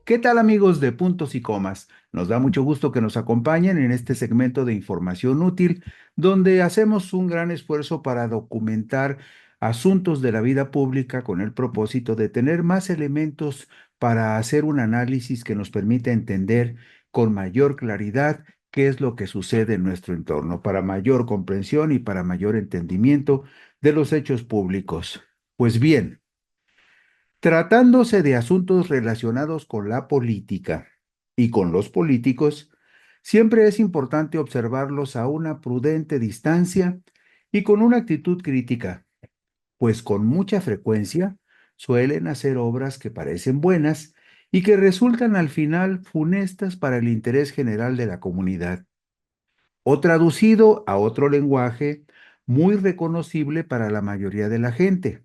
¿Qué tal amigos de Puntos y Comas? Nos da mucho gusto que nos acompañen en este segmento de información útil, donde hacemos un gran esfuerzo para documentar asuntos de la vida pública con el propósito de tener más elementos para hacer un análisis que nos permita entender con mayor claridad qué es lo que sucede en nuestro entorno, para mayor comprensión y para mayor entendimiento de los hechos públicos. Pues bien, tratándose de asuntos relacionados con la política y con los políticos, siempre es importante observarlos a una prudente distancia y con una actitud crítica, pues con mucha frecuencia suelen hacer obras que parecen buenas y que resultan al final funestas para el interés general de la comunidad, o traducido a otro lenguaje muy reconocible para la mayoría de la gente.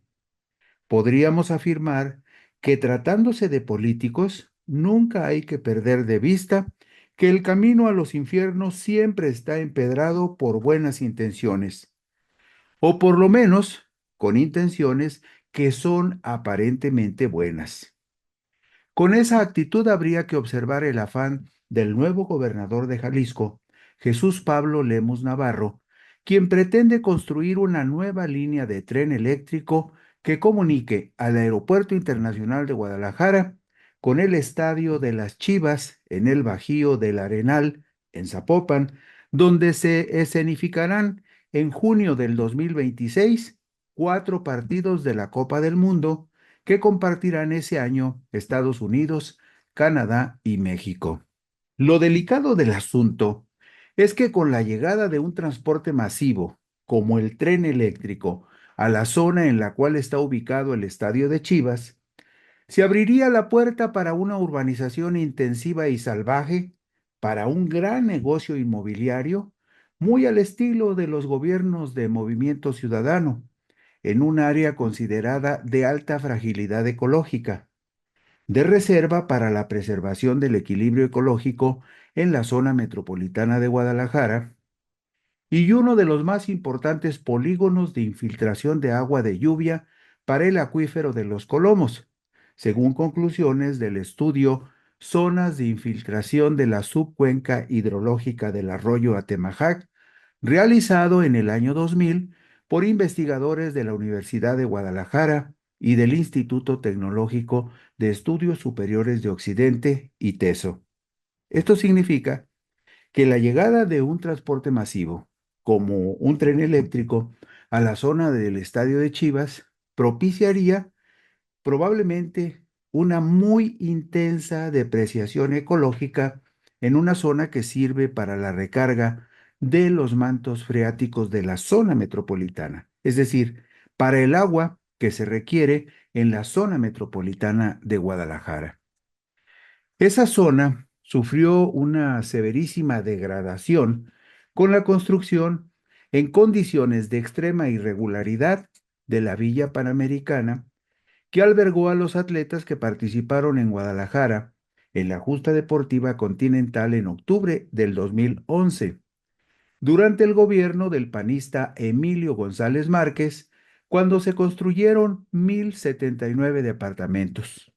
Podríamos afirmar que tratándose de políticos, nunca hay que perder de vista que el camino a los infiernos siempre está empedrado por buenas intenciones, o por lo menos con intenciones que son aparentemente buenas. Con esa actitud habría que observar el afán del nuevo gobernador de Jalisco, Jesús Pablo Lemus Navarro, quien pretende construir una nueva línea de tren eléctrico que comunique al Aeropuerto Internacional de Guadalajara con el Estadio de las Chivas en el Bajío del Arenal, en Zapopan, donde se escenificarán en junio del 2026 cuatro partidos de la Copa del Mundo que compartirán ese año Estados Unidos, Canadá y México. Lo delicado del asunto es que con la llegada de un transporte masivo, como el tren eléctrico, a la zona en la cual está ubicado el estadio de Chivas, se abriría la puerta para una urbanización intensiva y salvaje, para un gran negocio inmobiliario, muy al estilo de los gobiernos de Movimiento Ciudadano, en un área considerada de alta fragilidad ecológica, de reserva para la preservación del equilibrio ecológico en la zona metropolitana de Guadalajara y uno de los más importantes polígonos de infiltración de agua de lluvia para el acuífero de los Colomos, según conclusiones del estudio Zonas de infiltración de la subcuenca hidrológica del arroyo Atemajac, realizado en el año 2000 por investigadores de la Universidad de Guadalajara y del Instituto Tecnológico de Estudios Superiores de Occidente, ITESO. Esto significa que la llegada de un transporte masivo, como un tren eléctrico, a la zona del estadio de Chivas, propiciaría probablemente una muy intensa depreciación ecológica en una zona que sirve para la recarga de los mantos freáticos de la zona metropolitana, es decir, para el agua que se requiere en la zona metropolitana de Guadalajara. Esa zona sufrió una severísima degradación con la construcción en condiciones de extrema irregularidad de la Villa Panamericana, que albergó a los atletas que participaron en Guadalajara en la justa deportiva continental en octubre del 2011, durante el gobierno del panista Emilio González Márquez, cuando se construyeron 1,079 departamentos.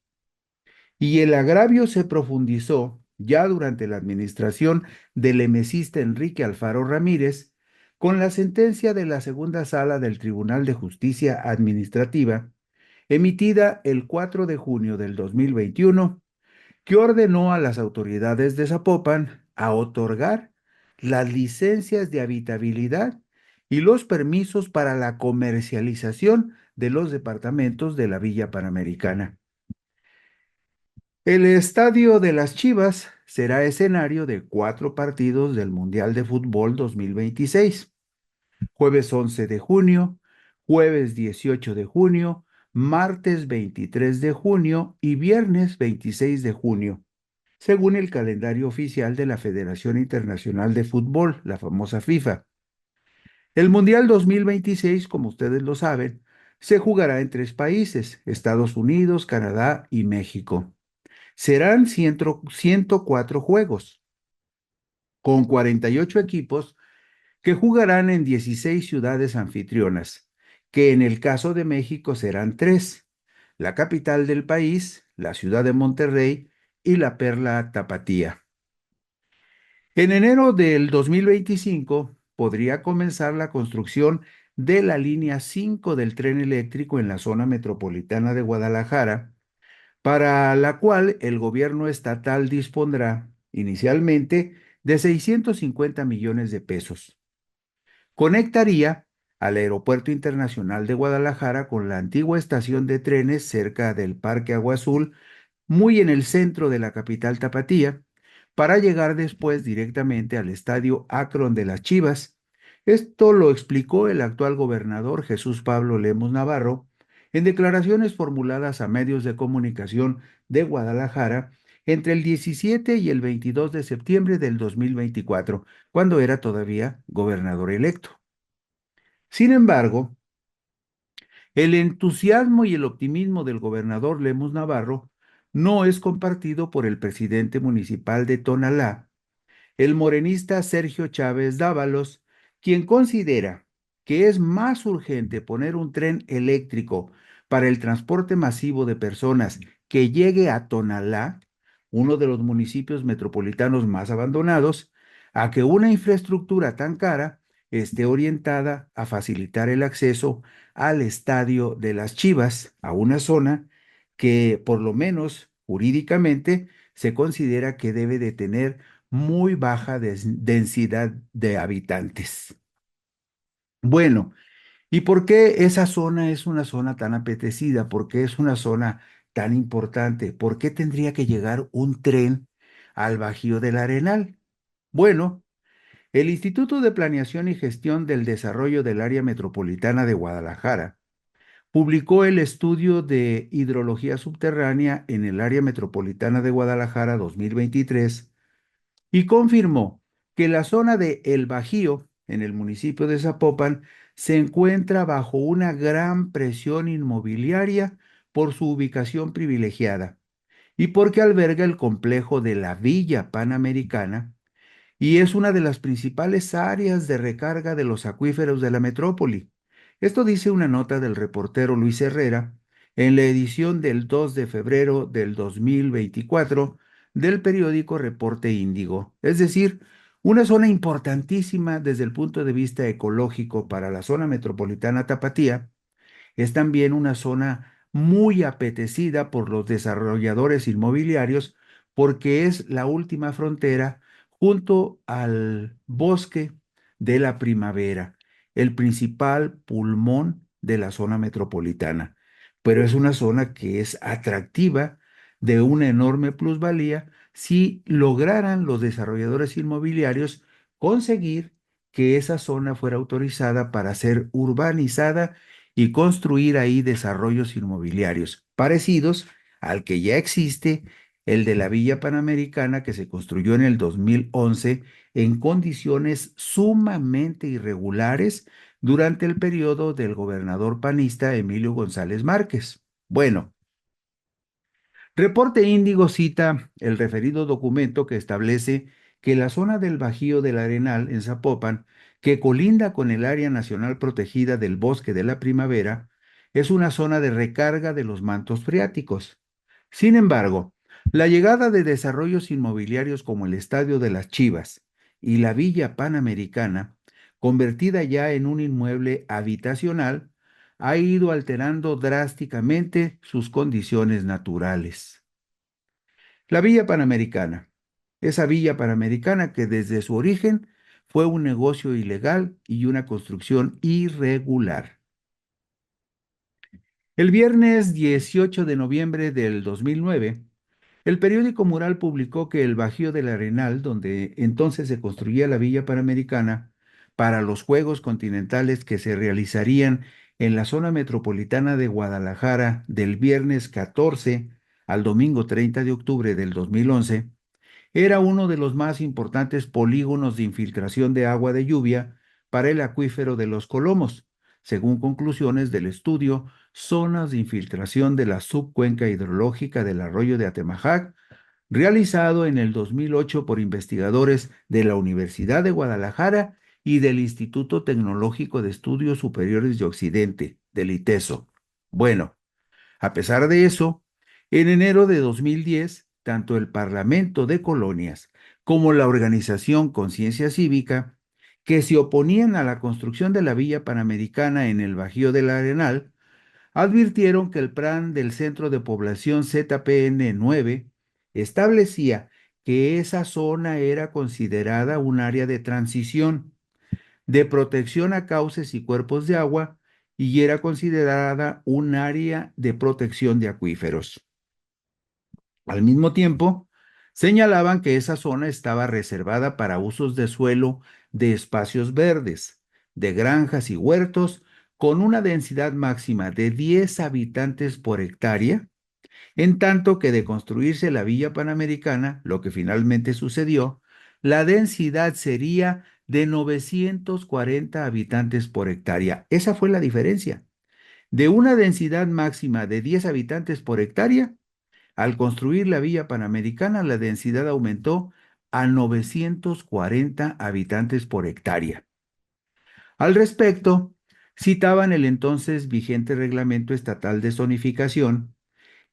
Y el agravio se profundizó ya durante la administración del emesista Enrique Alfaro Ramírez, con la sentencia de la segunda sala del Tribunal de Justicia Administrativa, emitida el 4 de junio del 2021, que ordenó a las autoridades de Zapopan a otorgar las licencias de habitabilidad y los permisos para la comercialización de los departamentos de la Villa Panamericana. El Estadio de las Chivas será escenario de cuatro partidos del Mundial de Fútbol 2026: jueves 11 de junio, jueves 18 de junio, martes 23 de junio y viernes 26 de junio, según el calendario oficial de la Federación Internacional de Fútbol, la famosa FIFA. El Mundial 2026, como ustedes lo saben, se jugará en tres países: Estados Unidos, Canadá y México. Serán 104 juegos, con 48 equipos que jugarán en 16 ciudades anfitrionas, que en el caso de México serán tres: la capital del país, la ciudad de Monterrey, y la Perla Tapatía. En enero del 2025 podría comenzar la construcción de la línea 5 del tren eléctrico en la zona metropolitana de Guadalajara, para la cual el gobierno estatal dispondrá inicialmente de 650 millones de pesos. Conectaría al Aeropuerto Internacional de Guadalajara con la antigua estación de trenes cerca del Parque Agua Azul, muy en el centro de la capital tapatía, para llegar después directamente al Estadio Akron de las Chivas. Esto lo explicó el actual gobernador Jesús Pablo Lemos Navarro en declaraciones formuladas a medios de comunicación de Guadalajara entre el 17 y el 22 de septiembre del 2024, cuando era todavía gobernador electo. Sin embargo, el entusiasmo y el optimismo del gobernador Lemos Navarro no es compartido por el presidente municipal de Tonalá, el morenista Sergio Chávez Dávalos, quien considera que es más urgente poner un tren eléctrico para el transporte masivo de personas que llegue a Tonalá, uno de los municipios metropolitanos más abandonados, a que una infraestructura tan cara esté orientada a facilitar el acceso al estadio de las Chivas, a una zona que por lo menos jurídicamente se considera que debe de tener muy baja densidad de habitantes. Bueno, ¿y por qué esa zona es una zona tan apetecida? ¿Por qué es una zona tan importante? ¿Por qué tendría que llegar un tren al Bajío del Arenal? Bueno, el Instituto de Planeación y Gestión del Desarrollo del Área Metropolitana de Guadalajara publicó el estudio de hidrología subterránea en el área metropolitana de Guadalajara 2023 y confirmó que la zona de El Bajío, en el municipio de Zapopan, se encuentra bajo una gran presión inmobiliaria por su ubicación privilegiada y porque alberga el complejo de la Villa Panamericana, y es una de las principales áreas de recarga de los acuíferos de la metrópoli. Esto dice una nota del reportero Luis Herrera en la edición del 2 de febrero del 2024 del periódico Reporte Índigo. Es decir, una zona importantísima desde el punto de vista ecológico para la zona metropolitana Tapatía. Es también una zona muy apetecida por los desarrolladores inmobiliarios porque es la última frontera junto al bosque de la primavera, el principal pulmón de la zona metropolitana. Pero es una zona que es atractiva, de una enorme plusvalía, si lograran los desarrolladores inmobiliarios conseguir que esa zona fuera autorizada para ser urbanizada y construir ahí desarrollos inmobiliarios parecidos al que ya existe, el de la Villa Panamericana, que se construyó en el 2011 en condiciones sumamente irregulares durante el periodo del gobernador panista Emilio González Márquez. Bueno, Reporte Índigo cita el referido documento que establece que la zona del Bajío del Arenal en Zapopan, que colinda con el área nacional protegida del Bosque de la Primavera, es una zona de recarga de los mantos freáticos. Sin embargo, la llegada de desarrollos inmobiliarios como el Estadio de las Chivas y la Villa Panamericana, convertida ya en un inmueble habitacional, ha ido alterando drásticamente sus condiciones naturales. La Villa Panamericana, esa Villa Panamericana que desde su origen fue un negocio ilegal y una construcción irregular. El viernes 18 de noviembre del 2009, el periódico Mural publicó que el Bajío del Arenal, donde entonces se construía la Villa Panamericana, para los Juegos Continentales que se realizarían en la zona metropolitana de Guadalajara del viernes 14 al domingo 30 de octubre del 2011, era uno de los más importantes polígonos de infiltración de agua de lluvia para el acuífero de los Colomos, según conclusiones del estudio Zonas de infiltración de la subcuenca hidrológica del arroyo de Atemajac, realizado en el 2008 por investigadores de la Universidad de Guadalajara y del Instituto Tecnológico de Estudios Superiores de Occidente, del ITESO. Bueno, a pesar de eso, en enero de 2010, tanto el Parlamento de Colonias como la organización Conciencia Cívica, que se oponían a la construcción de la Villa Panamericana en el Bajío del Arenal, advirtieron que el plan del Centro de Población ZPN 9 establecía que esa zona era considerada un área de transición, de protección a cauces y cuerpos de agua, y era considerada un área de protección de acuíferos. Al mismo tiempo, señalaban que esa zona estaba reservada para usos de suelo de espacios verdes, de granjas y huertos, con una densidad máxima de 10 habitantes por hectárea, en tanto que de construirse la Villa Panamericana, lo que finalmente sucedió, la densidad sería de 940 habitantes por hectárea. Esa fue la diferencia. De una densidad máxima de 10 habitantes por hectárea, al construir la Villa Panamericana, la densidad aumentó a 940 habitantes por hectárea. Al respecto, citaban el entonces vigente Reglamento Estatal de Zonificación,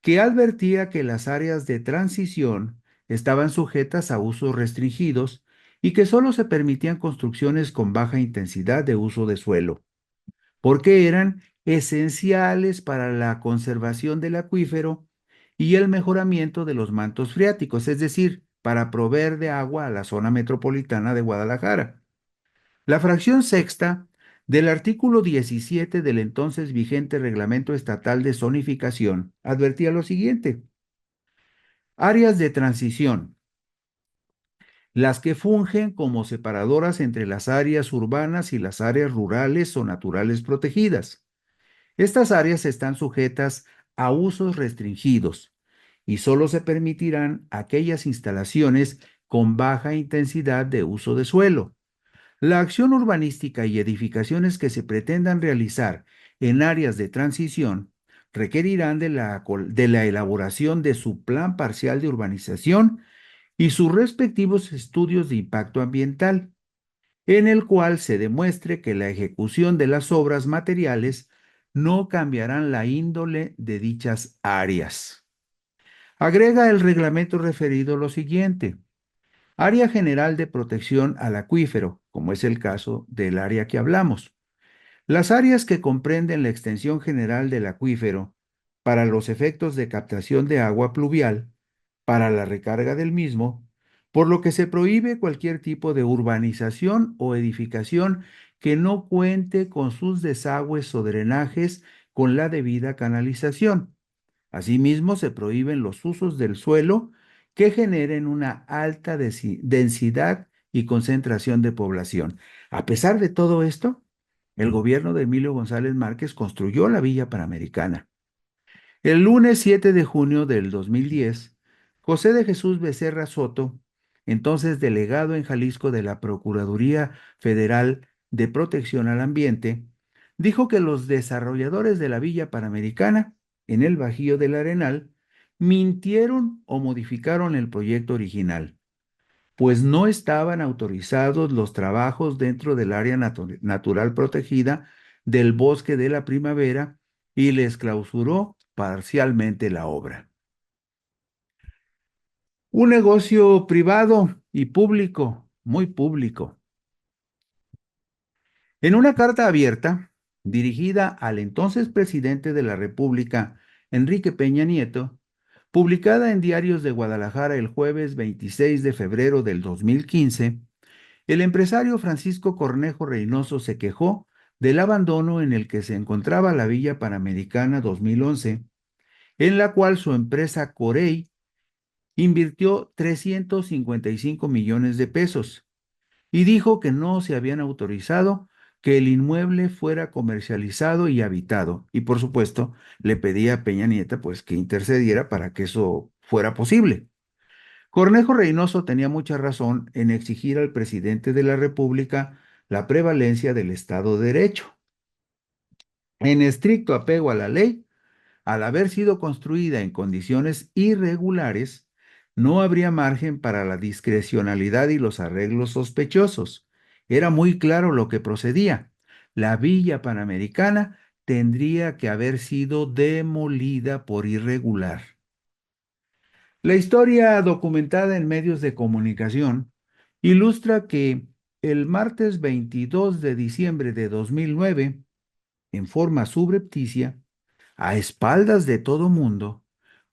que advertía que las áreas de transición estaban sujetas a usos restringidos y que solo se permitían construcciones con baja intensidad de uso de suelo, porque eran esenciales para la conservación del acuífero y el mejoramiento de los mantos freáticos, es decir, para proveer de agua a la zona metropolitana de Guadalajara. La fracción sexta del artículo 17 del entonces vigente Reglamento Estatal de Zonificación advertía lo siguiente: áreas de transición, las que fungen como separadoras entre las áreas urbanas y las áreas rurales o naturales protegidas. Estas áreas están sujetas a usos restringidos y solo se permitirán aquellas instalaciones con baja intensidad de uso de suelo. La acción urbanística y edificaciones que se pretendan realizar en áreas de transición requerirán de la elaboración de su plan parcial de urbanización y sus respectivos estudios de impacto ambiental, en el cual se demuestre que la ejecución de las obras materiales no cambiarán la índole de dichas áreas. Agrega el reglamento referido lo siguiente: área general de protección al acuífero, como es el caso del área que hablamos. Las áreas que comprenden la extensión general del acuífero para los efectos de captación de agua pluvial, para la recarga del mismo, por lo que se prohíbe cualquier tipo de urbanización o edificación que no cuente con sus desagües o drenajes con la debida canalización. Asimismo, se prohíben los usos del suelo que generen una alta densidad y concentración de población. A pesar de todo esto, el gobierno de Emilio González Márquez construyó la Villa Panamericana. El lunes 7 de junio del 2010, José de Jesús Becerra Soto, entonces delegado en Jalisco de la Procuraduría Federal de Protección al Ambiente, dijo que los desarrolladores de la Villa Panamericana, en el Bajío del Arenal, mintieron o modificaron el proyecto original, pues no estaban autorizados los trabajos dentro del área natural protegida del Bosque de la Primavera y les clausuró parcialmente la obra. Un negocio privado y público, muy público. En una carta abierta dirigida al entonces presidente de la República, Enrique Peña Nieto, publicada en Diarios de Guadalajara el jueves 26 de febrero del 2015, el empresario Francisco Cornejo Reynoso se quejó del abandono en el que se encontraba la Villa Panamericana 2011, en la cual su empresa Corey invirtió 355 millones de pesos y dijo que no se habían autorizado que el inmueble fuera comercializado y habitado. Y por supuesto, le pedía a Peña Nieto pues que intercediera para que eso fuera posible. Cornejo Reynoso tenía mucha razón en exigir al presidente de la República la prevalencia del Estado de Derecho. En estricto apego a la ley, al haber sido construida en condiciones irregulares, no habría margen para la discrecionalidad y los arreglos sospechosos. Era muy claro lo que procedía. La Villa Panamericana tendría que haber sido demolida por irregular. La historia documentada en medios de comunicación ilustra que el martes 22 de diciembre de 2009, en forma subrepticia, a espaldas de todo mundo,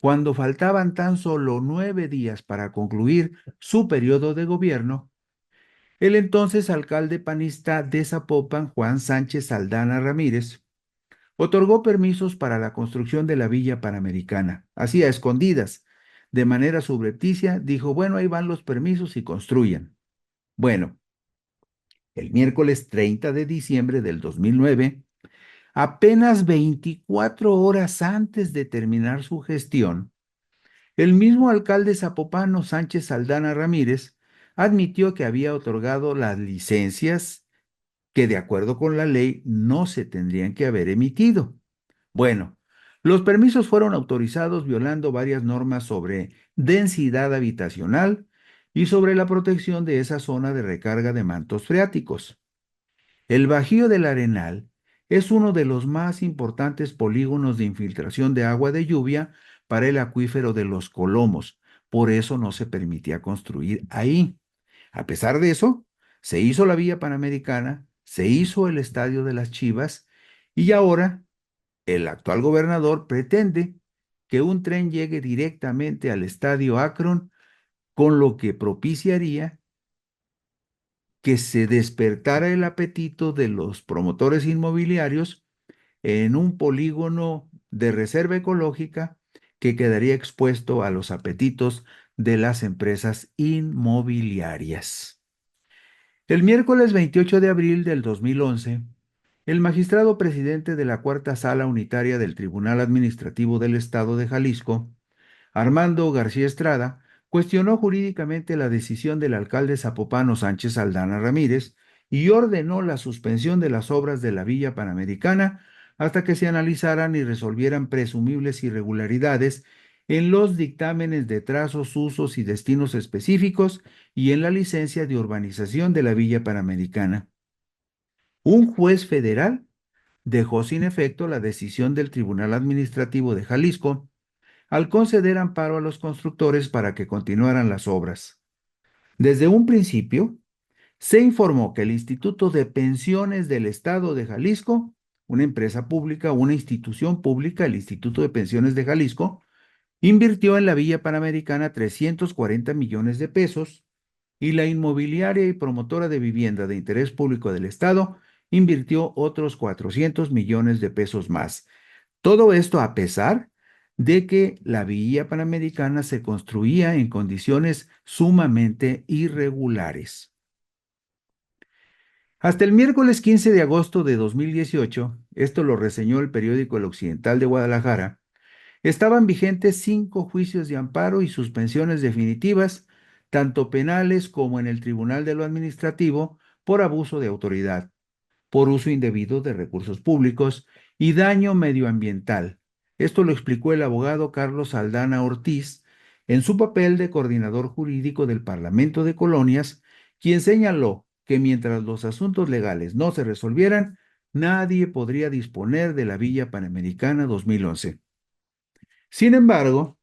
cuando faltaban tan solo 9 días para concluir su periodo de gobierno, el entonces alcalde panista de Zapopan, Juan Sánchez Aldana Ramírez, otorgó permisos para la construcción de la Villa Panamericana, así a escondidas, de manera subrepticia, dijo, bueno, ahí van los permisos y construyan. Bueno, el miércoles 30 de diciembre del 2009, apenas 24 horas antes de terminar su gestión, el mismo alcalde zapopano Sánchez Aldana Ramírez admitió que había otorgado las licencias que de acuerdo con la ley no se tendrían que haber emitido. Bueno, los permisos fueron autorizados violando varias normas sobre densidad habitacional y sobre la protección de esa zona de recarga de mantos freáticos. El Bajío del Arenal es uno de los más importantes polígonos de infiltración de agua de lluvia para el acuífero de los Colomos. Por eso no se permitía construir ahí. A pesar de eso, se hizo la Vía Panamericana, se hizo el Estadio de las Chivas y ahora el actual gobernador pretende que un tren llegue directamente al Estadio Akron, con lo que propiciaría que se despertara el apetito de los promotores inmobiliarios en un polígono de reserva ecológica que quedaría expuesto a los apetitos de las empresas inmobiliarias. El miércoles 28 de abril del 2011, el magistrado presidente de la Cuarta Sala Unitaria del Tribunal Administrativo del Estado de Jalisco, Armando García Estrada, cuestionó jurídicamente la decisión del alcalde zapopano Sánchez Aldana Ramírez y ordenó la suspensión de las obras de la Villa Panamericana hasta que se analizaran y resolvieran presumibles irregularidades en los dictámenes de trazos, usos y destinos específicos y en la licencia de urbanización de la Villa Panamericana. Un juez federal dejó sin efecto la decisión del Tribunal Administrativo de Jalisco al conceder amparo a los constructores para que continuaran las obras. Desde un principio, se informó que el Instituto de Pensiones del Estado de Jalisco, una empresa pública, una institución pública, el Instituto de Pensiones de Jalisco, invirtió en la Villa Panamericana 340 millones de pesos y la inmobiliaria y promotora de vivienda de interés público del Estado invirtió otros 400 millones de pesos más. Todo esto a pesar de que la Villa Panamericana se construía en condiciones sumamente irregulares. Hasta el miércoles 15 de agosto de 2018, esto lo reseñó el periódico El Occidental de Guadalajara, estaban vigentes 5 juicios de amparo y suspensiones definitivas, tanto penales como en el Tribunal de lo Administrativo, por abuso de autoridad, por uso indebido de recursos públicos y daño medioambiental. Esto lo explicó el abogado Carlos Aldana Ortiz en su papel de coordinador jurídico del Parlamento de Colonias, quien señaló que mientras los asuntos legales no se resolvieran, nadie podría disponer de la Villa Panamericana 2011. Sin embargo,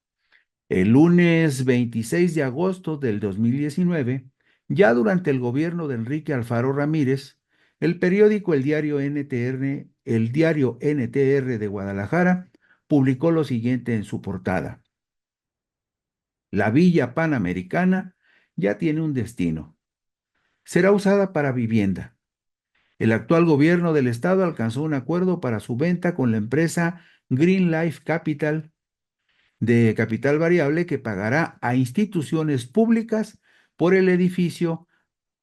el lunes 26 de agosto del 2019, ya durante el gobierno de Enrique Alfaro Ramírez, el periódico El Diario NTR de Guadalajara, publicó lo siguiente en su portada. La Villa Panamericana ya tiene un destino. Será usada para vivienda. El actual gobierno del estado alcanzó un acuerdo para su venta con la empresa Green Life Capital de capital variable que pagará a instituciones públicas por el edificio,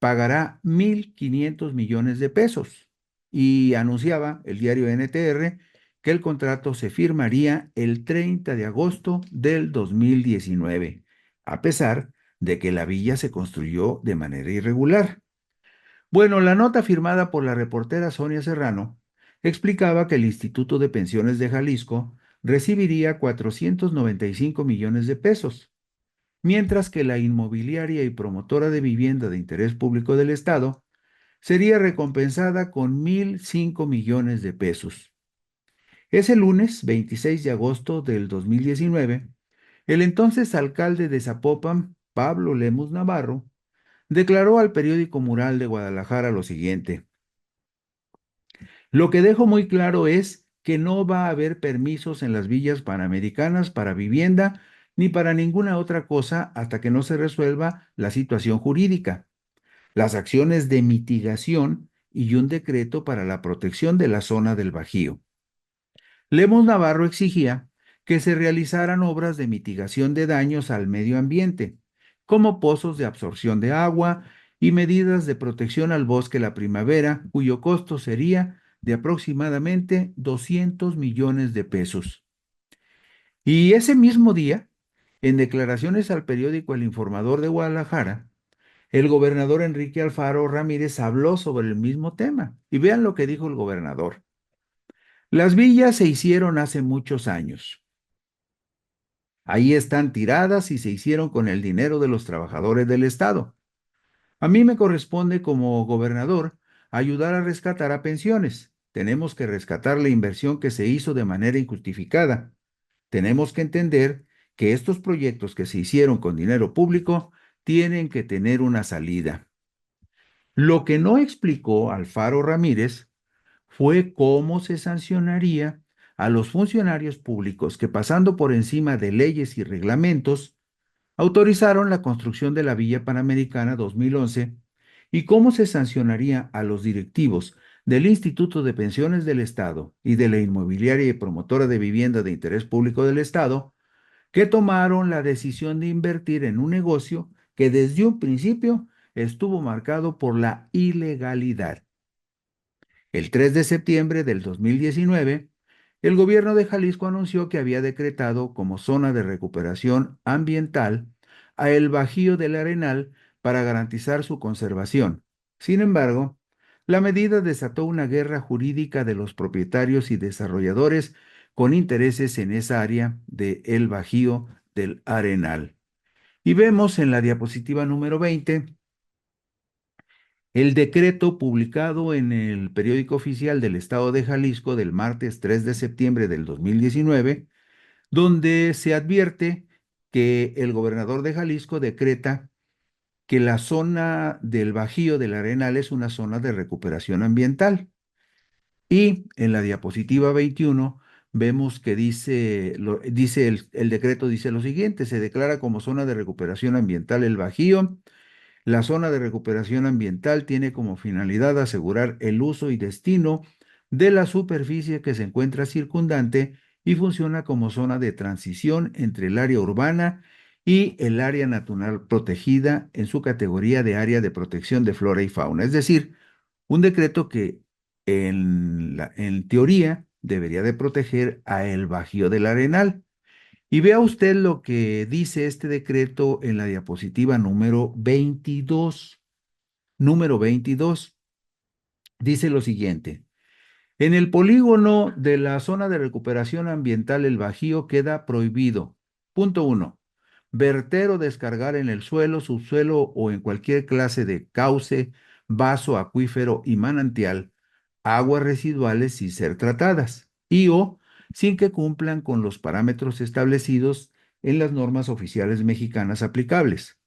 pagará 1.500 millones de pesos. Y anunciaba el diario NTR que el contrato se firmaría el 30 de agosto del 2019, a pesar de que la villa se construyó de manera irregular. Bueno, la nota firmada por la reportera Sonia Serrano explicaba que el Instituto de Pensiones de Jalisco recibiría 495 millones de pesos, mientras que la inmobiliaria y promotora de vivienda de interés público del Estado sería recompensada con 1.005 millones de pesos. Ese lunes, 26 de agosto del 2019, El entonces alcalde de Zapopan, Pablo Lemus Navarro, declaró al periódico Mural de Guadalajara lo siguiente: lo que dejo muy claro es que no va a haber permisos en las villas panamericanas para vivienda ni para ninguna otra cosa hasta que no se resuelva la situación jurídica, las acciones de mitigación y un decreto para la protección de la zona del Bajío. Lemos Navarro exigía que se realizaran obras de mitigación de daños al medio ambiente, como pozos de absorción de agua y medidas de protección al bosque la primavera, cuyo costo sería de aproximadamente 200 millones de pesos. Y ese mismo día, en declaraciones al periódico El Informador de Guadalajara, el gobernador Enrique Alfaro Ramírez habló sobre el mismo tema. Y vean lo que dijo el gobernador. Las villas se hicieron hace muchos años. Ahí están tiradas y se hicieron con el dinero de los trabajadores del Estado. A mí me corresponde como gobernador ayudar a rescatar a pensiones. Tenemos que rescatar la inversión que se hizo de manera injustificada. Tenemos que entender que estos proyectos que se hicieron con dinero público tienen que tener una salida. Lo que no explicó Alfaro Ramírez fue cómo se sancionaría a los funcionarios públicos que, pasando por encima de leyes y reglamentos, autorizaron la construcción de la Villa Panamericana 2011 y cómo se sancionaría a los directivos del Instituto de Pensiones del Estado y de la inmobiliaria y promotora de vivienda de interés público del Estado que tomaron la decisión de invertir en un negocio que desde un principio estuvo marcado por la ilegalidad. El 3 de septiembre del 2019, el gobierno de Jalisco anunció que había decretado como zona de recuperación ambiental a el Bajío del Arenal para garantizar su conservación. Sin embargo, la medida desató una guerra jurídica de los propietarios y desarrolladores con intereses en esa área de el Bajío del Arenal. Y vemos en la diapositiva número 20 el decreto publicado en el periódico oficial del Estado de Jalisco del martes 3 de septiembre del 2019, donde se advierte que el gobernador de Jalisco decreta que la zona del Bajío del Arenal es una zona de recuperación ambiental. Y en la diapositiva 21 vemos que dice el decreto dice lo siguiente: se declara como zona de recuperación ambiental el Bajío. La zona de recuperación ambiental tiene como finalidad asegurar el uso y destino de la superficie que se encuentra circundante y funciona como zona de transición entre el área urbana y el área natural protegida en su categoría de área de protección de flora y fauna. Es decir, un decreto que en teoría debería de proteger a el Bajío del Arenal. Y vea usted lo que dice este decreto en la diapositiva número 22. Número 22. Dice lo siguiente: en el polígono de la zona de recuperación ambiental El Bajío queda prohibido. Punto 1. Verter o descargar en el suelo, subsuelo o en cualquier clase de cauce, vaso, acuífero y manantial aguas residuales sin ser tratadas y o sin que cumplan con los parámetros establecidos en las normas oficiales mexicanas aplicables.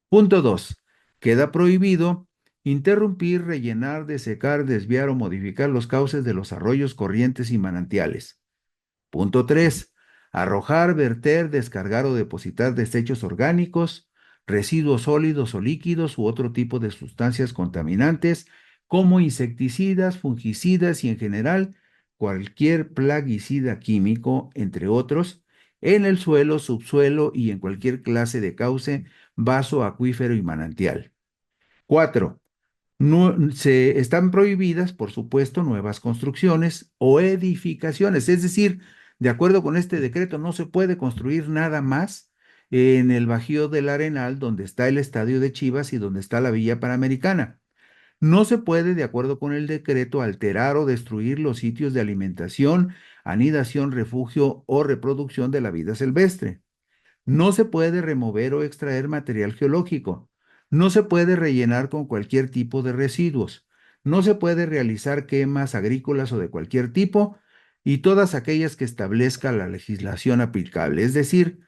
Punto 2. Queda prohibido interrumpir, rellenar, desecar, desviar o modificar los cauces de los arroyos, corrientes y manantiales. Punto 3. Arrojar, verter, descargar o depositar desechos orgánicos, residuos sólidos o líquidos u otro tipo de sustancias contaminantes como insecticidas, fungicidas y en general cualquier plaguicida químico, entre otros, en el suelo, subsuelo y en cualquier clase de cauce, vaso, acuífero y manantial. 4. No, se están prohibidas, por supuesto, nuevas construcciones o edificaciones. Es decir, de acuerdo con este decreto, no se puede construir nada más en el Bajío del Arenal, donde está el estadio de Chivas y donde está la Villa Panamericana. No se puede, de acuerdo con el decreto, alterar o destruir los sitios de alimentación, anidación, refugio o reproducción de la vida silvestre. No se puede remover o extraer material geológico. No se puede rellenar con cualquier tipo de residuos. No se puede realizar quemas agrícolas o de cualquier tipo y todas aquellas que establezca la legislación aplicable. Es decir,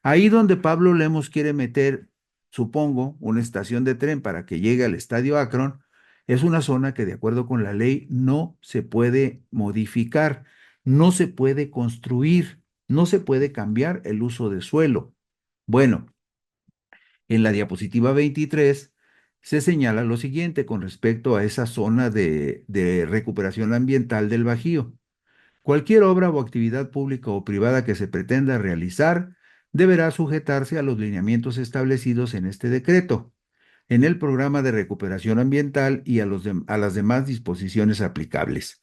Ahí donde Pablo Lemos quiere meter, supongo, una estación de tren para que llegue al Estadio Akron, es una zona que de acuerdo con la ley no se puede modificar, no se puede construir, no se puede cambiar el uso de suelo. Bueno, en la diapositiva 23 se señala lo siguiente con respecto a esa zona de recuperación ambiental del Bajío. Cualquier obra o actividad pública o privada que se pretenda realizar deberá sujetarse a los lineamientos establecidos en este decreto, en el programa de recuperación ambiental y a las demás disposiciones aplicables.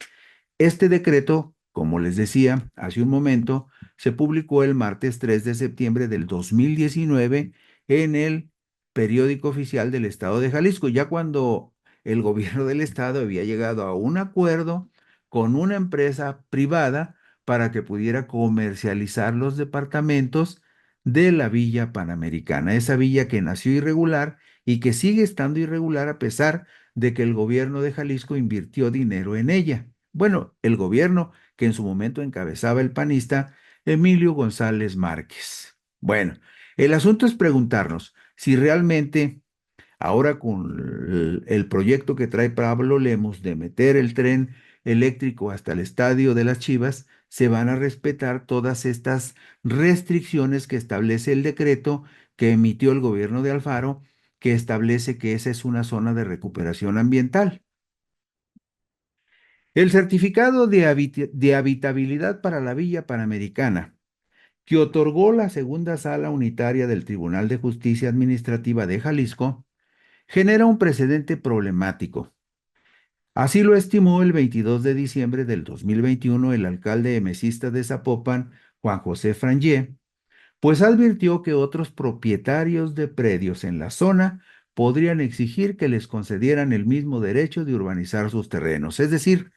Este decreto, como les decía hace un momento, se publicó el martes 3 de septiembre del 2019 en el periódico oficial del Estado de Jalisco, ya cuando el gobierno del Estado había llegado a un acuerdo con una empresa privada para que pudiera comercializar los departamentos de la Villa Panamericana, esa villa que nació irregular y que sigue estando irregular a pesar de que el gobierno de Jalisco invirtió dinero en ella. Bueno, el gobierno que en su momento encabezaba el panista Emilio González Márquez. Bueno, el asunto es preguntarnos si realmente ahora con el proyecto que trae Pablo Lemos de meter el tren eléctrico hasta el estadio de las Chivas, se van a respetar todas estas restricciones que establece el decreto que emitió el gobierno de Alfaro, que establece que esa es una zona de recuperación ambiental. El certificado de habitabilidad para la Villa Panamericana, que otorgó la segunda sala unitaria del Tribunal de Justicia Administrativa de Jalisco, genera un precedente problemático. Así lo estimó el 22 de diciembre del 2021 el alcalde emesista de Zapopan, Juan José Frangé, pues advirtió que otros propietarios de predios en la zona podrían exigir que les concedieran el mismo derecho de urbanizar sus terrenos. Es decir,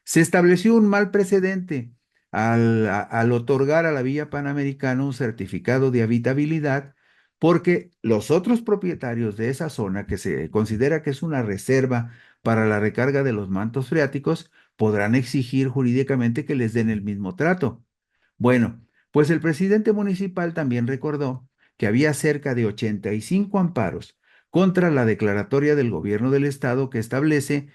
se estableció un mal precedente al otorgar a la Villa Panamericana un certificado de habitabilidad, porque los otros propietarios de esa zona, que se considera que es una reserva para la recarga de los mantos freáticos, podrán exigir jurídicamente que les den el mismo trato. Bueno, pues el presidente municipal también recordó que había cerca de 85 amparos contra la declaratoria del gobierno del estado que establece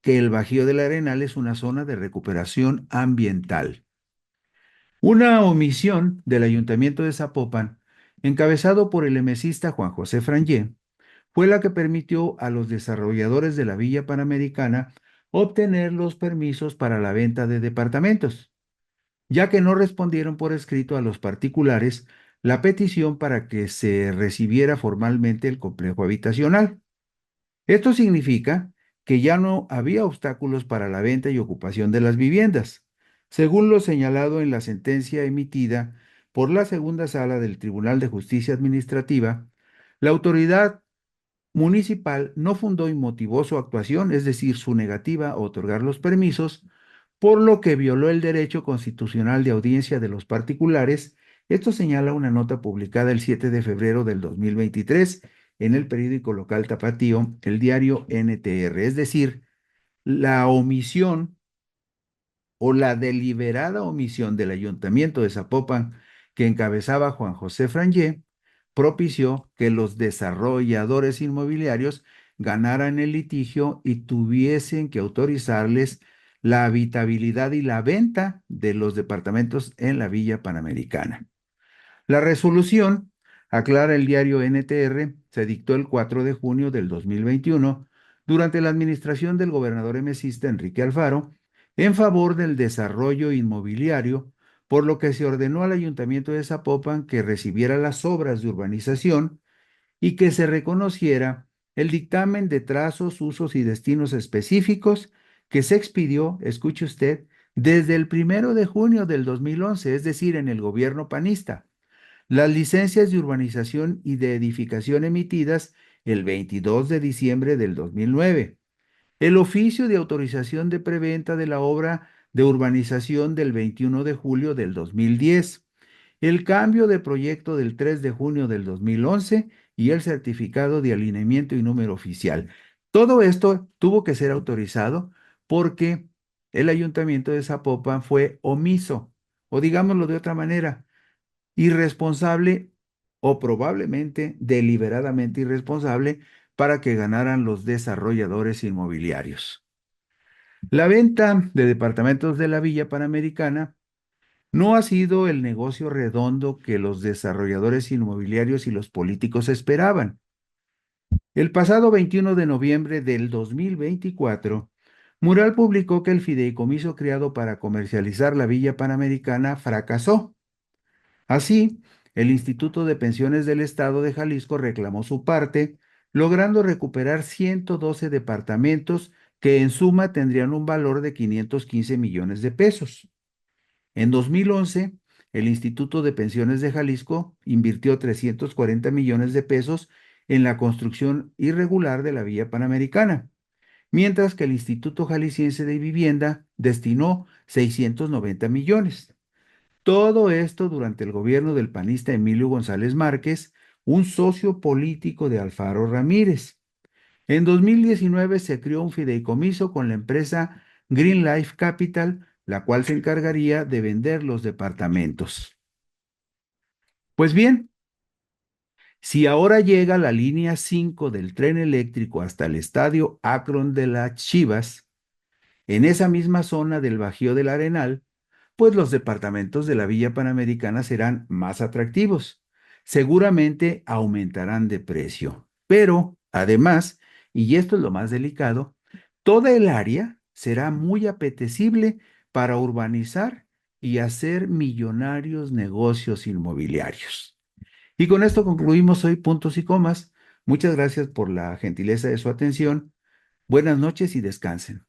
que el Bajío del Arenal es una zona de recuperación ambiental. Una omisión del Ayuntamiento de Zapopan, encabezado por el emesista Juan José Frangé, fue la que permitió a los desarrolladores de la Villa Panamericana obtener los permisos para la venta de departamentos, ya que no respondieron por escrito a los particulares la petición para que se recibiera formalmente el complejo habitacional. Esto significa que ya no había obstáculos para la venta y ocupación de las viviendas, según lo señalado en la sentencia emitida por la segunda sala del Tribunal de Justicia Administrativa. La autoridad municipal no fundó y motivó su actuación, es decir, su negativa a otorgar los permisos, por lo que violó el derecho constitucional de audiencia de los particulares. Esto señala una nota publicada el 7 de febrero del 2023 en el periódico local tapatío, el diario NTR, es decir, la omisión o la deliberada omisión del Ayuntamiento de Zapopan que encabezaba Juan José Frangé propició que los desarrolladores inmobiliarios ganaran el litigio y tuviesen que autorizarles la habitabilidad y la venta de los departamentos en la Villa Panamericana. La resolución, aclara el diario NTR, se dictó el 4 de junio del 2021 durante la administración del gobernador emesista Enrique Alfaro en favor del desarrollo inmobiliario, por lo que se ordenó al Ayuntamiento de Zapopan que recibiera las obras de urbanización y que se reconociera el dictamen de trazos, usos y destinos específicos que se expidió, escuche usted, desde el 1 de junio del 2011, es decir, en el gobierno panista. Las licencias de urbanización y de edificación emitidas el 22 de diciembre del 2009. El oficio de autorización de preventa de la obra de urbanización del 21 de julio del 2010. El cambio de proyecto del 3 de junio del 2011 y el certificado de alineamiento y número oficial. Todo esto tuvo que ser autorizado porque el ayuntamiento de Zapopan fue omiso, o digámoslo de otra manera, irresponsable o probablemente deliberadamente irresponsable para que ganaran los desarrolladores inmobiliarios. La venta de departamentos de la Villa Panamericana no ha sido el negocio redondo que los desarrolladores inmobiliarios y los políticos esperaban. El pasado 21 de noviembre del 2024, Mural publicó que el fideicomiso creado para comercializar la Villa Panamericana fracasó. Así, el Instituto de Pensiones del Estado de Jalisco reclamó su parte, logrando recuperar 112 departamentos que en suma tendrían un valor de 515 millones de pesos. En 2011, el Instituto de Pensiones de Jalisco invirtió 340 millones de pesos en la construcción irregular de la Vía Panamericana, mientras que el Instituto Jalisciense de Vivienda destinó 690 millones. Todo esto durante el gobierno del panista Emilio González Márquez, un socio político de Alfaro Ramírez. En 2019 se creó un fideicomiso con la empresa Green Life Capital, la cual se encargaría de vender los departamentos. Pues bien, si ahora llega la línea 5 del tren eléctrico hasta el estadio Akron de las Chivas, en esa misma zona del Bajío del Arenal, pues los departamentos de la Villa Panamericana serán más atractivos. Seguramente aumentarán de precio. Pero, además, y esto es lo más delicado, toda el área será muy apetecible para urbanizar y hacer millonarios negocios inmobiliarios. Y con esto concluimos hoy puntos y comas. Muchas gracias por la gentileza de su atención. Buenas noches y descansen.